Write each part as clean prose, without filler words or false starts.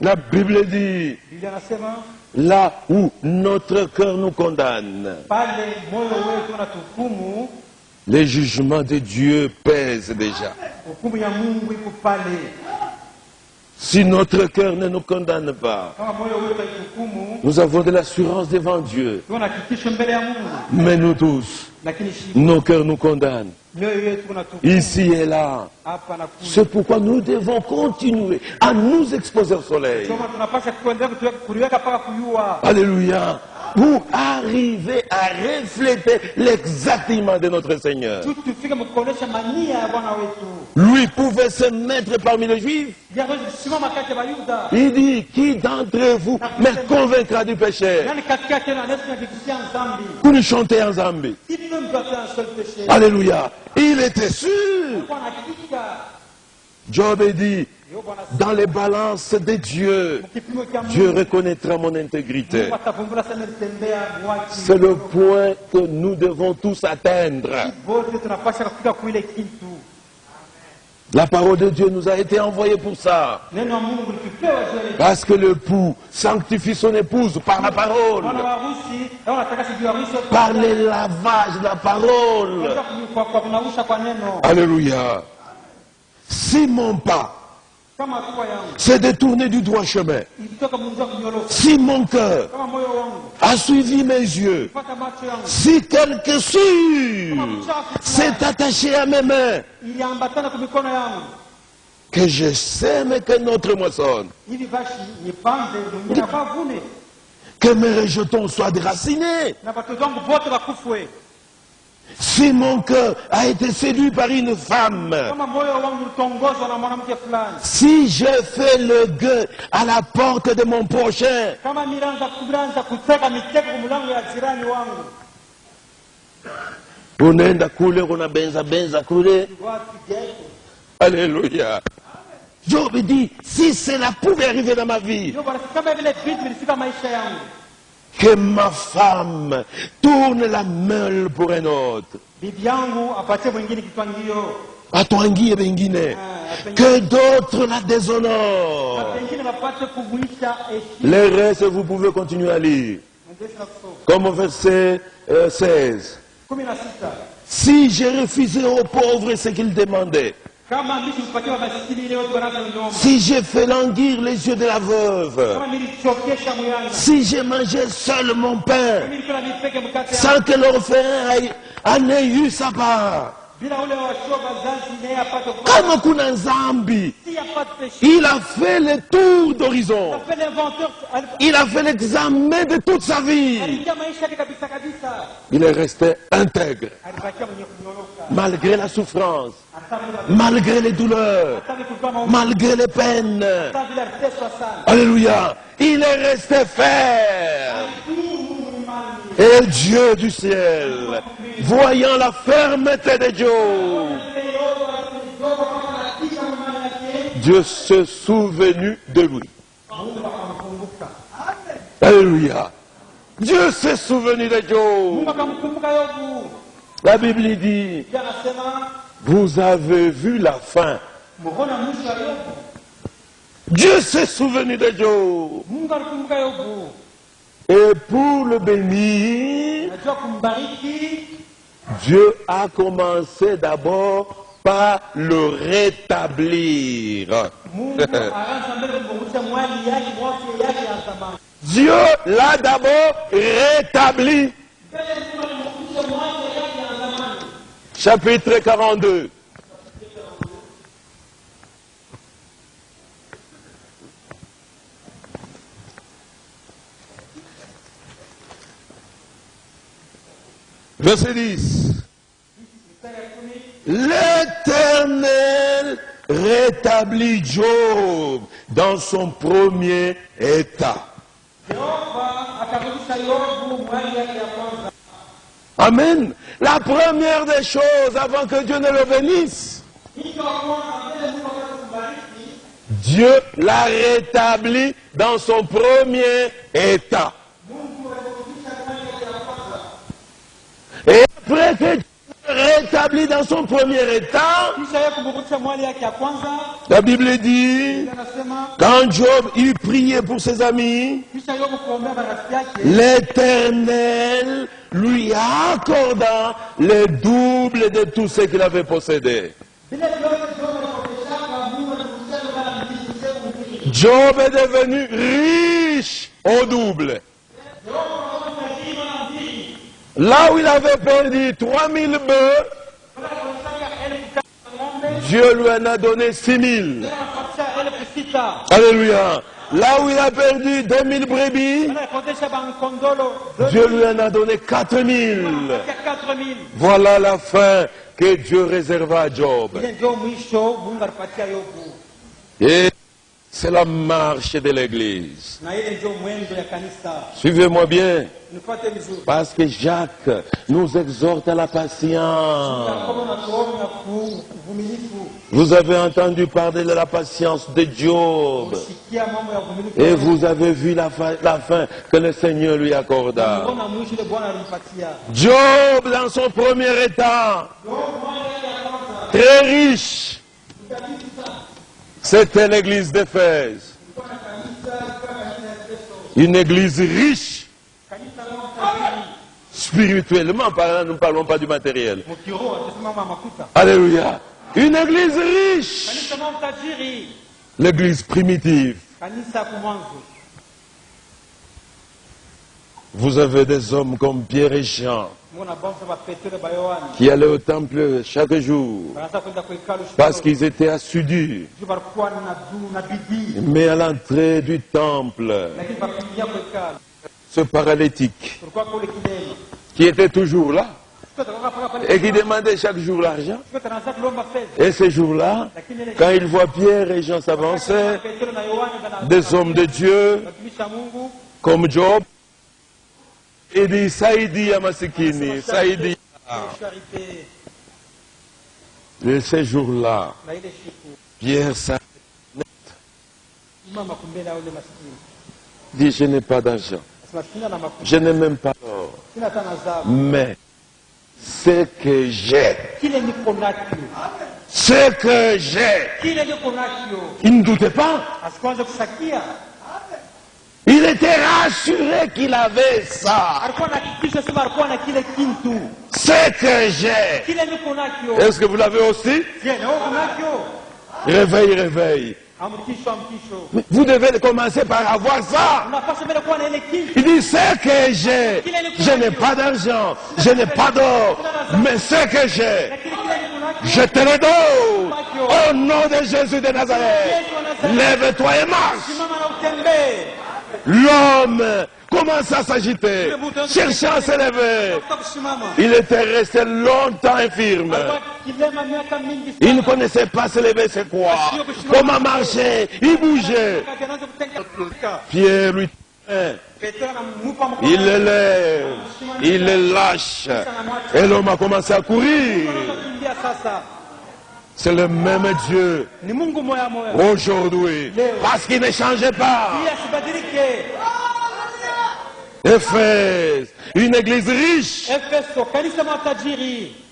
La Bible dit, Biblia inasema là où notre cœur nous condamne, pale moyo wetu unatuhukumu, les jugements de Dieu pèsent déjà. hukumu ya Mungu iko pale. Si notre cœur ne nous condamne pas, Kama moyo wetu haituhukumu, nous avons de l'assurance devant Dieu. tuna hakikisho mbele ya Mungu. Mais nous tous, Lakini shida nos cœurs nous condamnent, mioyo yetu unatuhukumu ici et là. hapa na kule. C'est pourquoi nous devons continuer à nous exposer au soleil. Kama tunapaswa kuendelea kuliweka mpaka kuyua, Alléluia. Pour arriver à refléter l'exactement de notre Seigneur. tu tufike mkuonesha mania ya Bwana wetu. Lui pouvait se mettre parmi les Juifs. Yawezi kusimama kati ya Wayuda. Il dit, qui d'entre vous me convaincra du péché? Nani katikati yenu anaweza kuhakikishia dhambi? Pour nous chanter en Zambie. Si nous ne doit faire un seul péché. Alléluia. Il était sûr. Bwana hakika. Job dit, Yo Bwana dans les balances de Dieu, kipimo cha Dieu Mungu reconnaîtra mon intégrité. atavumbula sana nitembea mwaki. C'est le point que nous devons tous atteindre. Wote tunapaswa kufika kuile kitu. La parole de Dieu nous a été envoyée pour ça. Neno la Mungu likipewa juu. Parce que l'époux sanctifie son épouse par la parole, Bwana wa harusi, au nataka sijui harusi par le lavage de la parole. kwa kunausha kwa neno. Alléluia. Si mon pas Kama kwa yangu. s'est détourné du droit chemin, Ikitoka Mungu kunyoroka. si mon cœur Kama moyo wangu. a suivi mes yeux, Pata macho yangu. si quelque sûr s'est attaché à mes mains, Iliambatana kwa mikono yangu. que je sème que notre moissonne, Hivi basi nipande mwingine akavune. que mes rejetons soient déracinés. Na watoto wangu wote wakufwe. Si mon cœur a été séduit par une femme, Kama moyo wangu utongozwa na mwanamke fulani. si je fais le gueux à la porte de mon prochain, Kama nilianza kuteka mitego kwa mlango ya jirani wangu. unaenda kule unabenza kule. Wapi geto? Alléluia. Job dit, si cela pouvait arriver dans ma vie, Ndio bwana, kama vile vitu vilifika maisha yangu. que ma femme tourne la meule pour un autre, Bibi yangu apatie mwingine kitwangio. atwangie bengine, que d'autres la Na déshonorent. pengine wapate kuvuisha heshima. Les restes, vous pouvez continuer à lire. Mwendesha na kusoma. Comme au verset 16. 16. Si j'ai refusé aux pauvres ce qu'ils demandaient, Kama mimi mpatia maskini ile watu wanaanza kuomba. si j'ai fait languir les yeux de la veuve, Kama nilichokesha moyo si j'ai mangé seul mon pain, mimi nilikuwa nipeke mkate sans que l'orphelin en ait eu sa part, bila ule wa shoba zanzi naye apate kama kuna nzambi, si apate péché. il a fait le tour d'horizon. Appelle l'inventeur Il a fait l'examen de toute sa vie. aliingia maisha yake kabisa kabisa. Il est resté intègre, Alibakia mwenye kunyoroka. malgré la souffrance, malgré les douleurs, Hata kulikuwa maumivu, malgré les peines. hata vile aliteswa sana. Alléluia. Il est resté ferme. Et Dieu du ciel, voyant la fermeté de Job, Dieu s'est souvenu de lui. Alléluia. Dieu s'est souvenu de Job. Mungu akamkumbuka Yobu. La Bible dit, Pia anasema vous avez vu la fin. muona mwisho wa Yobu. Dieu s'est souvenu de Job. Mungu alikumbuka Yobu. Et pour le bénir, Najua kumbariki. Dieu a commencé d'abord par le rétablir. Mungu akaanza mbele kumrudisha mwali yake wote yake ya zamani. Dieu l'a d'abord rétabli. Mbele Mungu alimrudisha mwali yake ya zamani. Chapitre 42. Verset 10. L'Éternel rétablit Job dans son premier état. Yehova akarudisha Yobu mwali yake ya kwanza. Amen. La première des choses avant que Dieu ne le bénisse, Kitu wa kwanza mbele Mungu akakubariki. Dieu l'a rétabli dans son premier état. Mungu alimrudisha mwali yake ya kwanza. Et après que Dieu rétabli dans son premier état, kisha yeye kumrudisha mwali yake ya kwanza. la Bible dit, Anasema quand Job eut prié pour ses amis, kisha Yobu kuombea marafiki yake, l'Éternel lui accorda le double de tout ce qu'il avait possédé. vile vyote Yobu alipokeshaka Mungu alimrudishia mara mbili sehemu mbili. Job est devenu riche au double. Là où il avait perdu 3000 bœufs, Dieu lui en a donné 6000. Alléluia. Là où il a perdu 2000 brebis, Dieu lui en a donné 4000. Voilà la fin que Dieu réserva à Job. Et c'est la marche de l'Église. Suivez-moi bien. Parce que Jacques nous exhorte à la patience. Vous avez entendu parler de la patience de Job. Et vous avez vu la fin que le Seigneur lui accorda. Job, dans son premier état, très riche, c'était l'église d'Éphèse. Une église riche. Spirituellement parlant, nous ne parlons pas du matériel. Alléluia. Une église riche. L'église primitive. Vous avez des hommes comme Pierre et Jean qui allaient au temple chaque jour parce qu'ils étaient assidus. Mais à l'entrée du temple, ce paralytique qui était toujours là et qui demandait chaque jour l'argent, et ce jour-là, quand il voit Pierre et Jean s'avancer, des hommes de Dieu comme Job, il dit Saïdi Amasikini, Saïdi. Et ce jour-là, Pierre s'arrête. Dit, je n'ai pas d'argent. Je n'ai même pas d'or. Mais ce que j'ai, il ne doutait pas. Il était rassuré qu'il avait ça. Ce que j'ai. Est-ce que vous l'avez aussi? Réveille, réveille. Mais vous devez commencer par avoir ça. Il dit, ce que j'ai, je n'ai pas d'argent, je n'ai pas d'or, mais ce que j'ai, je te le donne. Au nom de Jésus de Nazareth, lève-toi et marche. L'homme commence à s'agiter, cherchant à se lever. Il était resté longtemps infirme. Il ne connaissait pas se lever, c'est quoi, comment marcher, il bougeait. Pierre lui tient, il le lève, il le lâche, et l'homme a commencé à courir. C'est le même Dieu aujourd'hui, parce qu'il ne changeait pas. Éphèse, une église riche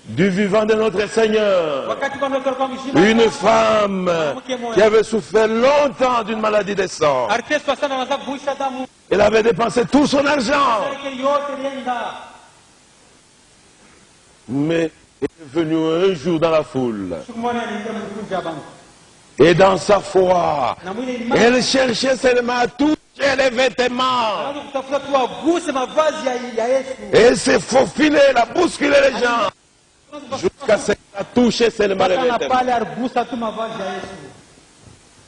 du vivant de notre Seigneur. Une femme qui avait souffert longtemps d'une maladie de sang. Elle avait dépensé tout son argent. Mais elle est venue un jour dans la foule. Et dans sa foi, elle cherchait seulement à toucher les vêtements. Et elle s'est faufilée, elle a bousculé les gens. Jusqu'à ce qu'elle a touché seulement les vêtements.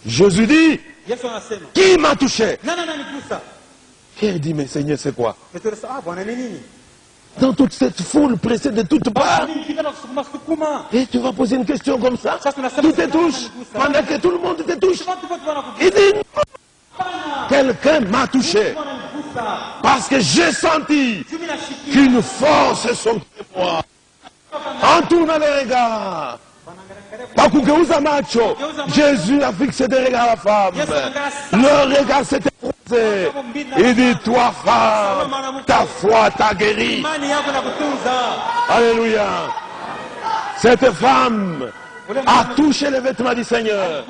Jésus dit, qui m'a touché? Pierre dit, mais Seigneur, c'est quoi? Dans toute cette foule pressée de toutes parts, et tu vas poser une question comme ça, tout te touche, pendant que tout le monde te touche. Il dit, non, quelqu'un m'a touché, parce que j'ai senti qu'une force sortait de moi. En tournant les regards, Jésus a fixé des regards à la femme. Le regard s'était croisé. Il dit, toi femme, ta foi t'a guéri. Alléluia. Cette femme a touché les vêtements du Seigneur.